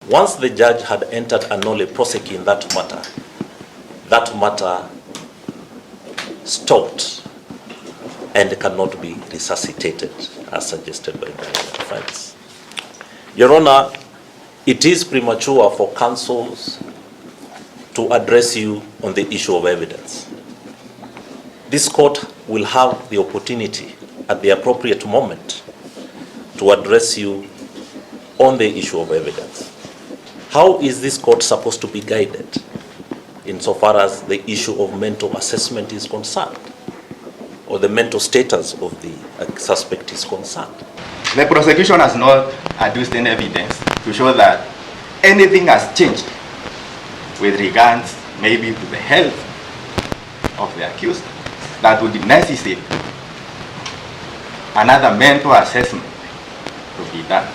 Once the judge had entered a nolle prosequi in that matter stopped and cannot be resuscitated as suggested by the defense. Your Honor, it is premature for counsels to address you on the issue of evidence. This court will have the opportunity at the appropriate moment to address you on the issue of evidence. How is this court supposed to be guided insofar as the issue of mental assessment is concerned, or the mental status of the suspect is concerned? The prosecution has not adduced any evidence to show that anything has changed with regards maybe to the health of the accused that would necessitate another mental assessment to be done.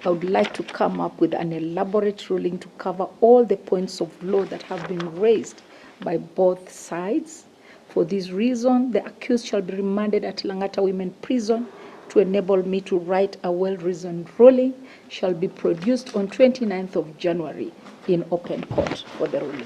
I would like to come up with an elaborate ruling to cover all the points of law that have been raised by both sides. For this reason, the accused shall be remanded at Langata Women Prison to enable me to write a well-reasoned ruling, shall be produced on 29th of January in open court for the ruling.